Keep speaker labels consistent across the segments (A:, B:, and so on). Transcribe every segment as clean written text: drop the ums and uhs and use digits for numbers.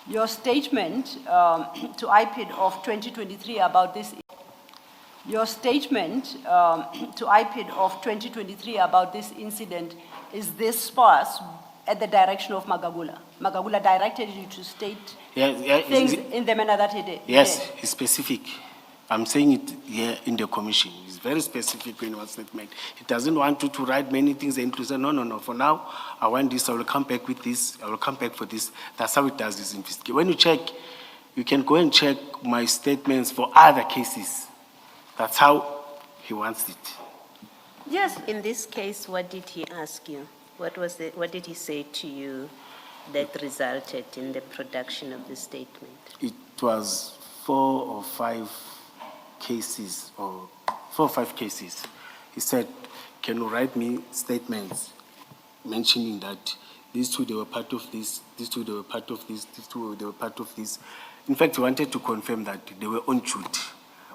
A: Your statement to IPD of 2023 about this. Your statement to IPD of 2023 about this incident is this sparse at the direction of Magagula. Magagula directed you to state things in the manner that he did.
B: Yes, it's specific. I'm saying it here in the commission. It's very specific in one statement. He doesn't want you to write many things and to say, no. For now, I want this, I will come back with this, I will come back for this. That's how it does this investigation. When you check, you can go and check my statements for other cases. That's how he wants it.
C: Yes. In this case, what did he ask you? What did he say to you that resulted in the production of the statement?
B: It was 4 or 5 cases, or 4 or 5 cases. He said, can you write me statements mentioning that these two, they were part of this, these two, they were part of this, these two, they were part of this. In fact, he wanted to confirm that they were on duty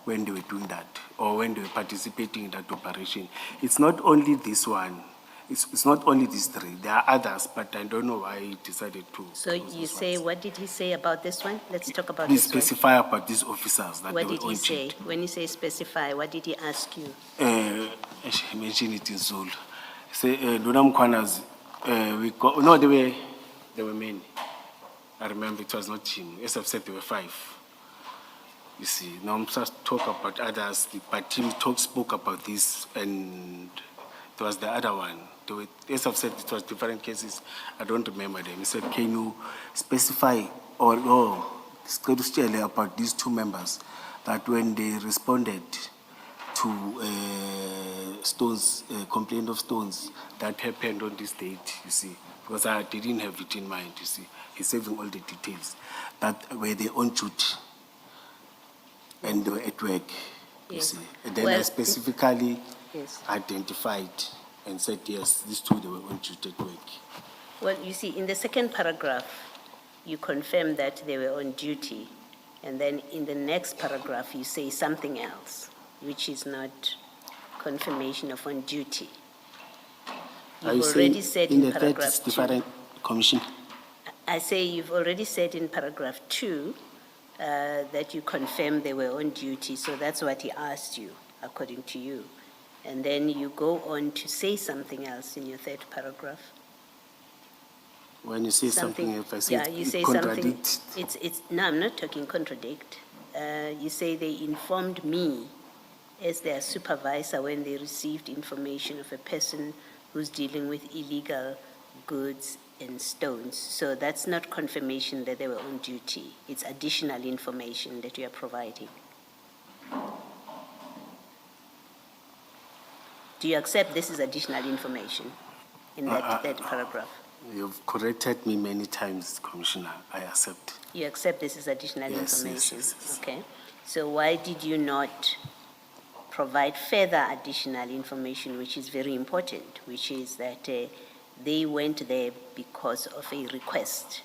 B: when they were doing that, or when they were participating in that operation. It's not only this one. It's not only these 3. There are others, but I don't know why he decided to.
C: So you say, what did he say about this one? Let's talk about
B: Please
C: this one.
B: specify about these officers that
C: What
B: they
C: did
B: were
C: he
B: on
C: say?
B: duty.
C: When you say specify, what did he ask you?
B: He mentioned it in Zulu. He said, Julius Mkhwanazi, no, there were many. I remember it was not him. As I've said, there were 5. You see, now I'm just talk about others, but him spoke about this, and there was the other one. As I've said, it was different cases. I don't remember them. He said, can you specify or about these 2 members that when they responded to Stones, complaint of Stones, that happened on this date, you see, because I didn't have it in mind, you see. He's saving all the details. That were they on duty and they were at work, you
C: Yes.
B: see. And then
C: Well,
B: I specifically
C: Yes.
B: identified and said, yes, these 2, they were on duty at work.
C: Well, you see, in the second paragraph, you confirm that they were on duty. And then in the next paragraph, you say something else, which is not confirmation of on duty.
B: Are
C: You've
B: you
C: already
B: saying
C: said
B: in
C: in
B: the third
C: paragraph
B: it's
C: 2.
B: different commission?
C: I say you've already said in paragraph 2 that you confirm they were on duty. So that's what he asked you, according to you. And then you go on to say something else in your third paragraph.
B: When you say something else, I say
C: Yeah, you say
B: contradict.
C: something. No, I'm not talking contradict. You say they informed me as their supervisor when they received information of a person who's dealing with illegal goods and stones. So that's not confirmation that they were on duty. It's additional information that you are providing. Do you accept this is additional information in that third paragraph?
B: You've corrected me many times, Commissioner. I accept.
C: You accept this is additional
B: Yes,
C: information?
B: yes.
C: Okay. So why did you not provide further additional information, which is very important, which is that they went there because of a request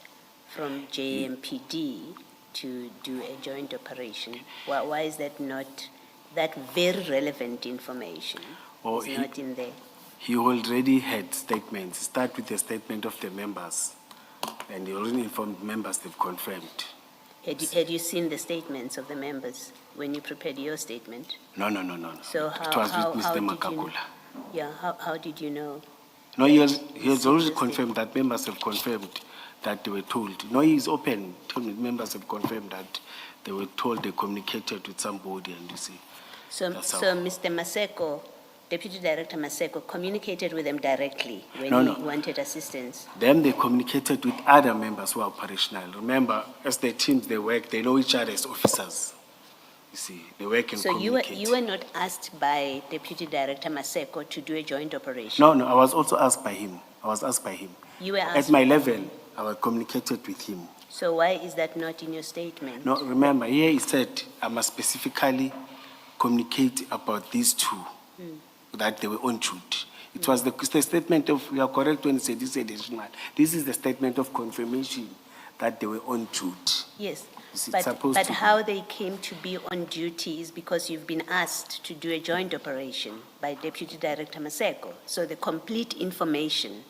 C: from JMPD to do a joint operation? Why is that not, that very relevant information is not in there?
B: He already had statements. Start with the statement of the members. And he already informed members they've confirmed.
C: Had you seen the statements of the members when you prepared your statement?
B: No.
C: So
B: it was with Mr.
C: did you
B: Magagula.
C: know? Yeah, how did you know?
B: No, he has already confirmed that members have confirmed that they were told. No, he's open. Told me members have confirmed that they were told they communicated with somebody, and you see.
C: So Mr. Maseko, Deputy Director Maseko, communicated with them directly when he wanted assistance?
B: Then they communicated with other members who are operational. Remember, as the teams, they work, they know each other as officers. You see, they work and communicate.
C: So you were not asked by Deputy Director Maseko to do a joint operation?
B: No, I was also asked by him.
C: You were asked?
B: At my level, I communicated with him.
C: So why is that not in your statement?
B: No, remember, here he said I must specifically communicate about these 2, that they were on duty. It was the statement of, you are correct when you say this is additional. This is the statement of confirmation that they were on duty.
C: Yes,
B: It's
C: but how they came to be on duty is because you've been asked to do a joint operation by Deputy Director Maseko. So the complete information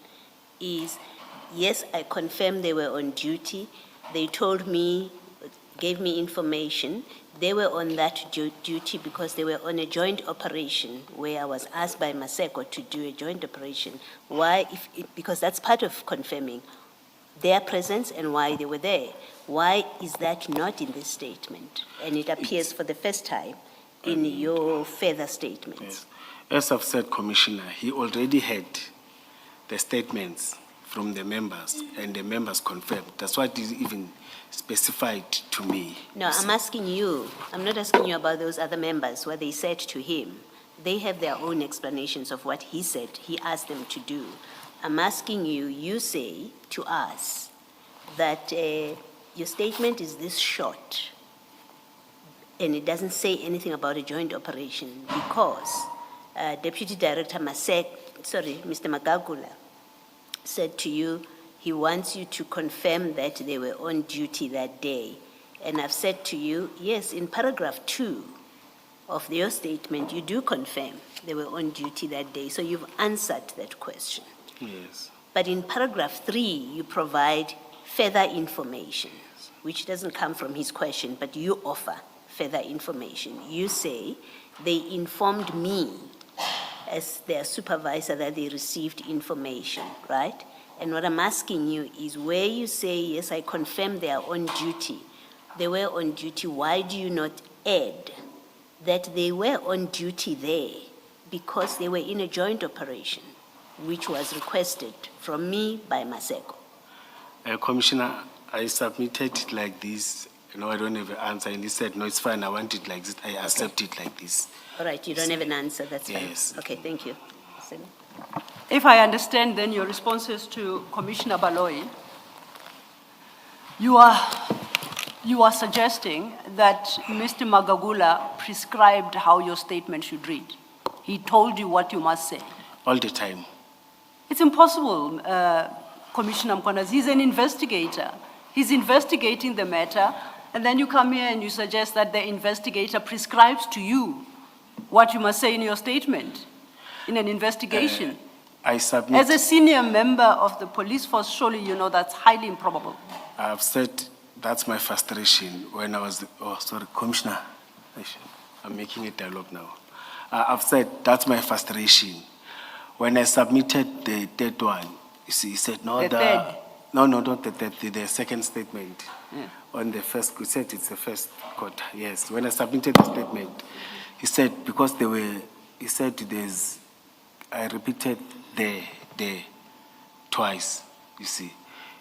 C: is, yes, I confirm they were on duty, They told me, gave me information. They were on that duty because they were on a joint operation where I was asked by Maseko to do a joint operation. Why? Because that's part of confirming their presence and why they were there. Why is that not in this statement? And it appears for the first time in your further statements.
B: Yes. As I've said, Commissioner, he already had the statements from the members, and the members confirmed. That's what is even specified to me.
C: No, I'm asking you. I'm not asking you about those other members, what they said to him. They have their own explanations of what he said, he asked them to do. I'm asking you, you say to us that your statement is this short, and it doesn't say anything about a joint operation because Deputy Director Mr. Magagula said to you, he wants you to confirm that they were on duty that day. And I've said to you, yes, in paragraph 2 of your statement, you do confirm they were on duty that day. So you've answered that question.
B: Yes.
C: But in paragraph 3, you provide further information, which doesn't come from his question, but you offer further information. You say, they informed me as their supervisor that they received information, right? And what I'm asking you is where you say, yes, I confirm they are on duty. They were on duty. Why do you not add that they were on duty there because they were in a joint operation, which was requested from me by Maseko?
B: Commissioner, I submitted it like this. I don't have an answer. And he said, no, it's fine. I want it like this. I accept it like this.
C: All right, you don't have an answer. That's fine.
B: Yes.
C: Okay, thank you.
A: If I understand then your responses to Commissioner Baloyi, you are suggesting that Mr. Magagula prescribed how your statement should read. He told you what you must say.
B: All the time.
A: It's impossible, Commissioner Mkhwanazi. He's an investigator. He's investigating the matter, and then you come here and you suggest that the investigator prescribes to you what you must say in your statement in an investigation.
B: I submit.
A: As a senior member of the police force, surely you know that's highly improbable.
B: I've said that's my frustration when I was, Commissioner, I'm making a dialogue now. I've said that's my frustration. When I submitted the third one, you see, he said, no, no, not the third, the second statement. Yeah. On the first, he said it's the first quarter, yes. When I submitted the statement, he said, because he said I repeated there twice, you see.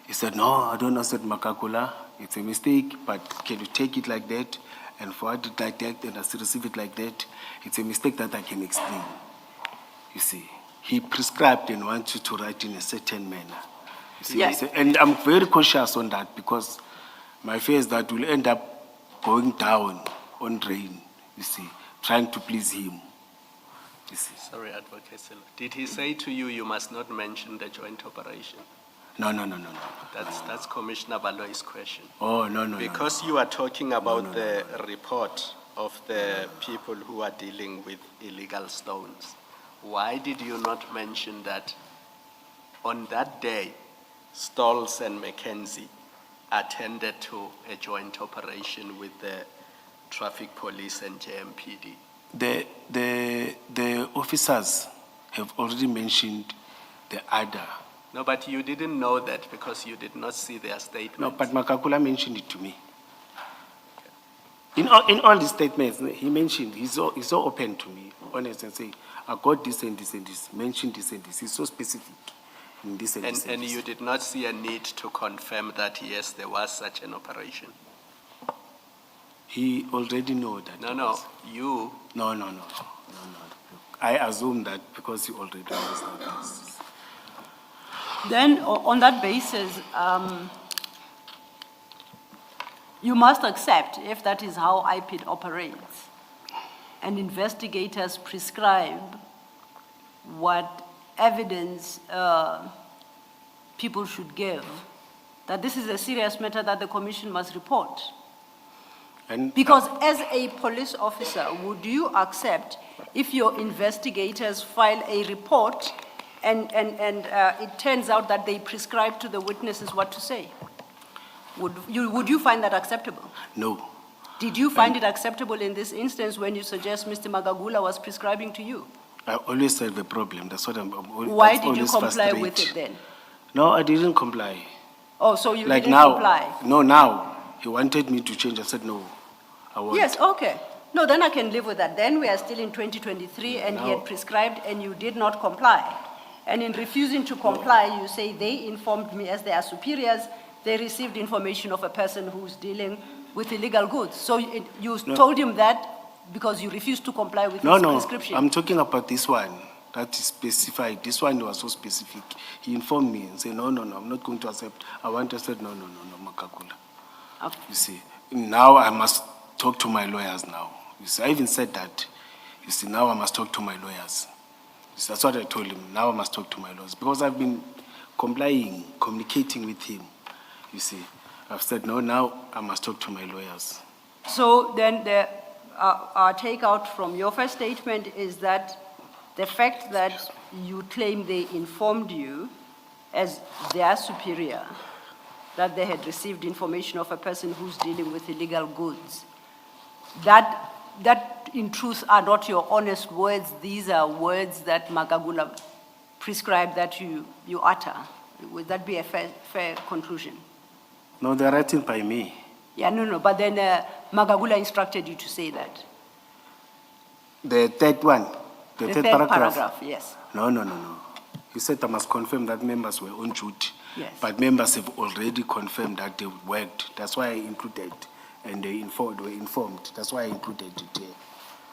B: He said, no, I don't know, said Magagula, it's a mistake, but can you take it like that and forward it like that and receive it like that? It's a mistake that I can explain, you see. He prescribed and wants you to write in a certain manner. You see,
A: yes.
B: And I'm very conscious on that because my fear is that we'll end up going down on drain, you see, trying to please him. You see.
D: Sorry, Advocate Selo. Did he say to you, you must not mention the joint operation?
B: No.
D: That's Commissioner Baloyi's question.
B: Oh, no.
D: Because you are talking about the report of the people who are dealing with illegal stones. Why did you not mention that on that day, Stolz and Mackenzie attended to a joint operation with the traffic police and JMPD?
B: The officers have already mentioned the other.
D: No, but you didn't know that because you did not see their statement.
B: No, but Magagula mentioned it to me. In all the statements, he mentioned, he's so open to me, honest, and say, I got this and this and this, mentioned this and this. He's so specific in this and this.
D: And you did not see a need to confirm that, yes, there was such an operation?
B: He already know that.
D: No, you.
B: No. I assume that because he already knows that.
A: Then, on that basis, you must accept, if that is how IPD operates, and investigators prescribe what evidence people should give, that this is a serious matter that the Commission must report. Because as a police officer, would you accept if your investigators file a report and it turns out that they prescribe to the witnesses what to say? Would you find that acceptable?
B: No.
A: Did you find it acceptable in this instance when you suggest Mr. Magagula was prescribing to you?
B: I always have a problem. That's what I'm
A: Why
B: that's
A: did you
B: always
A: comply with
B: frustrate.
A: it then?
B: No, I didn't comply.
A: Oh, so you
B: Like
A: didn't
B: now,
A: comply?
B: no, now, he wanted me to change. I said, no, I won't.
A: Yes, okay. No, then I can live with that. Then we are still in 2023 and he
B: Now-
A: had prescribed and you did not comply. And in refusing to comply, you say they informed me as their superiors, they received information of a person who's dealing with illegal goods. So you told him that because you refused to comply with
B: No,
A: his
B: no,
A: prescription?
B: I'm talking about this one. That is specified. This one was so specific. He informed me and said, no, I'm not going to accept. I said, no, Magagula.
A: Okay.
B: You see, now I must talk to my lawyers now. You see, I even said that. You see, now I must talk to my lawyers. You see, that's what I told him. Now I must talk to my lawyers. Because I've been complying, communicating with him. You see, I've said, no, now I must talk to my lawyers.
A: So then our takeout from your first statement is that the fact that you claim they informed you as their superior, that they had received information of a person who's dealing with illegal goods, that in truth are not your honest words. These are words that Magagula prescribed that you utter. Would that be a fair conclusion?
B: No, they're written by me.
A: Yeah, no, but then Magagula instructed you to say that.
B: The third one, the third paragraph.
A: Yes.
B: No. He said I must confirm that members were on duty.
A: Yes.
B: But members have already confirmed that they worked. That's why I included, and they were informed. That's why I included it here.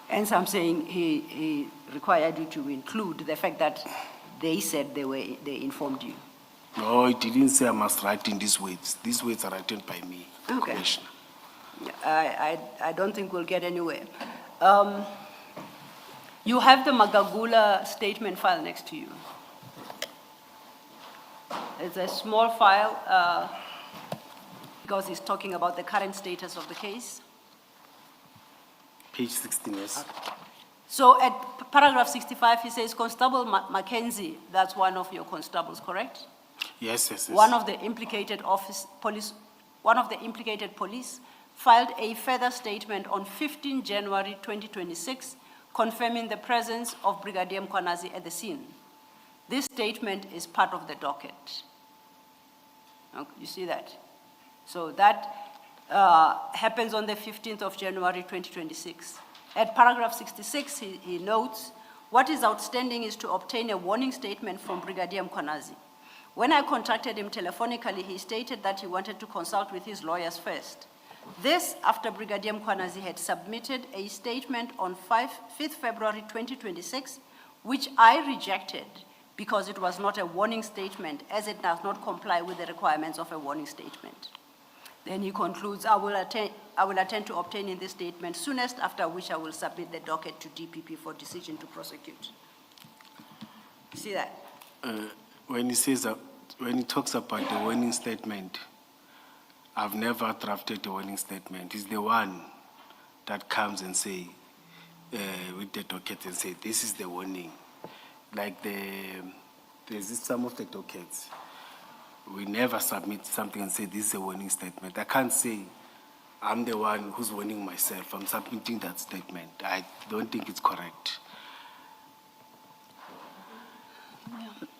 A: And so I'm saying he required you to include the fact that they said they informed you.
B: No, he didn't say I must write in these words. These words are written by me,
A: Okay.
B: Commissioner.
A: I don't think we'll get anywhere. You have the Magagula statement file next to you. It's a small file because it's talking about the current status of the case.
B: Page 16, yes.
A: So at paragraph 65, he says, Constable Mackenzie, that's one of your constables, correct?
B: Yes.
A: One of the implicated police filed a further statement on 15 January 2026, confirming the presence of Brigadier Mkhwanazi at the scene. This statement is part of the docket. Okay, you see that? So that happens on the 15th of January 2026. At paragraph 66, he notes, what is outstanding is to obtain a warning statement from Brigadier Mkhwanazi. When I contacted him telephonically, he stated that he wanted to consult with his lawyers first. This after Brigadier Mkhwanazi had submitted a statement on 5th February 2026, which I rejected because it was not a warning statement, as it does not comply with the requirements of a warning statement. Then he concludes, I will attend to obtaining this statement soonest, after which I will submit the docket to DPP for decision to prosecute. See that?
B: When he talks about the warning statement, I've never drafted a warning statement. He's the one that comes and say, with the docket and say, this is the warning. Like there's some of the dockets, we never submit something and say, this is a warning statement. I can't say, I'm the one who's warning myself. I'm submitting that statement. I don't think it's correct.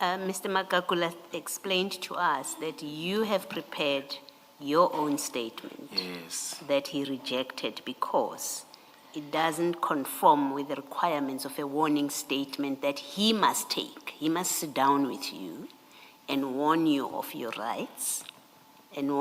C: Mr. Magagula explained to us that you have prepared your own statement.
B: Yes.
C: That he rejected because it doesn't conform with the requirements of a warning statement that he must take. He must sit down with you and warn you of your rights, and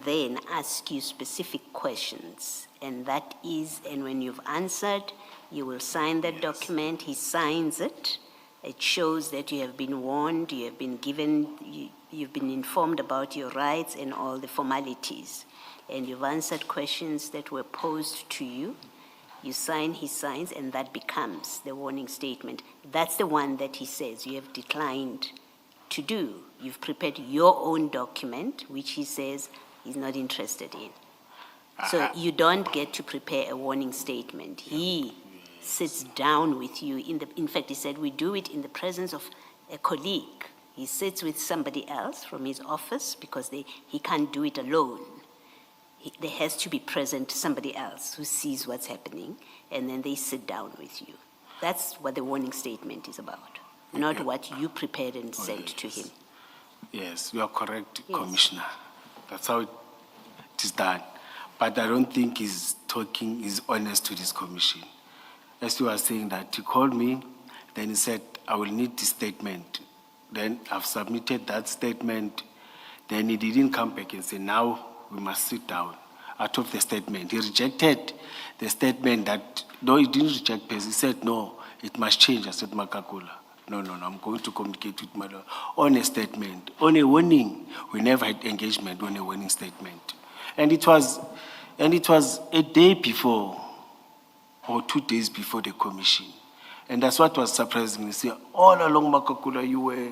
C: then ask you specific questions. And that is, and when you've answered, you will sign that document. He signs it. It shows that you have been warned, you have been given, you've been informed about your rights and all the formalities. And you've answered questions that were posed to you. You sign, he signs, and that becomes the warning statement. That's the one that he says you have declined to do. You've prepared your own document, which he says he's not interested in. So you don't get to prepare a warning statement. He sits down with you. In fact, he said we do it in the presence of a colleague He sits with somebody else from his office because he can't do it alone. There has to be present somebody else who sees what's happening, and then they sit down with you. That's what the warning statement is about, not what you prepared and sent to him.
B: Yes, you are correct,
C: Yes.
B: Commissioner. That's how it is done. But I don't think he's honest to this commission. As you are saying that, he called me, then he said, I will need this statement. Then I've submitted that statement. Then he didn't come back and say, now we must sit down. Out of the statement, he rejected the statement that, no, he didn't reject it. He said, no, it must change. I said, Magagula. No, I'm going to communicate with my lawyer on a statement, on a warning. We never had engagement on a warning statement. And it was a day before or 2 days before the commission. And that's what was surprising. You see, all along Magagula, you were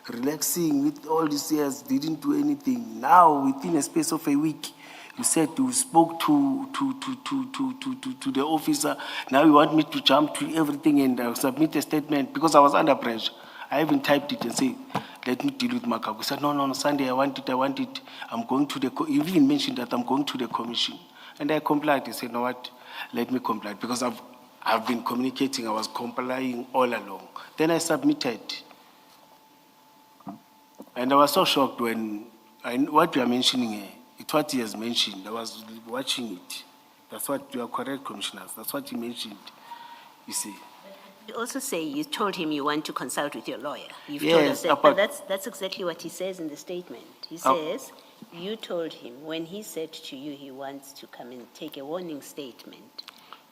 B: relaxing with all these years, didn't do anything. Now, within a space of a week, you said you spoke to the officer. Now you want me to jump to everything and submit a statement because I was under pressure. I even typed it and said, let me deal with Magagula. He said, no, Sunday, I want it. I'm going to the, you even mentioned that I'm going to the commission. And I complied. He said, no, what, let me comply because I've been communicating. I was complying all along. Then I submitted. And I was so shocked when, what you are mentioning here, it's what he has mentioned. I was watching it. That's what you are correct, commissioners. That's what he mentioned, you see.
C: You also say you told him you want to consult with your lawyer. You've
B: Yes,
C: told us that,
B: but-
C: but that's exactly what he says in the statement. He says, you told him when he said to you he wants to come and take a warning statement,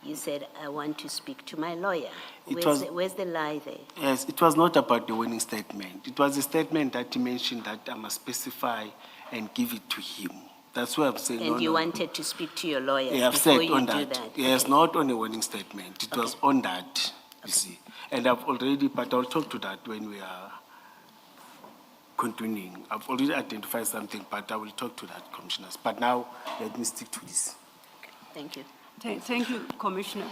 C: you said, I want to speak to my lawyer. Where's the lie there?
B: Yes, it was not about the warning statement. It was a statement that he mentioned that I must specify and give it to him. That's why I'm saying.
C: And you wanted to speak to your lawyer
B: Yeah, I've
C: before
B: said
C: you
B: on
C: do
B: that.
C: that?
B: Yes,
C: Okay.
B: not on a warning statement. It was on that, you see. And I've already, but I'll talk to that when we are continuing. I've already identified something, but I will talk to that, commissioners. But now, let me stick to this.
C: Thank you.
A: Thank you, Commissioner.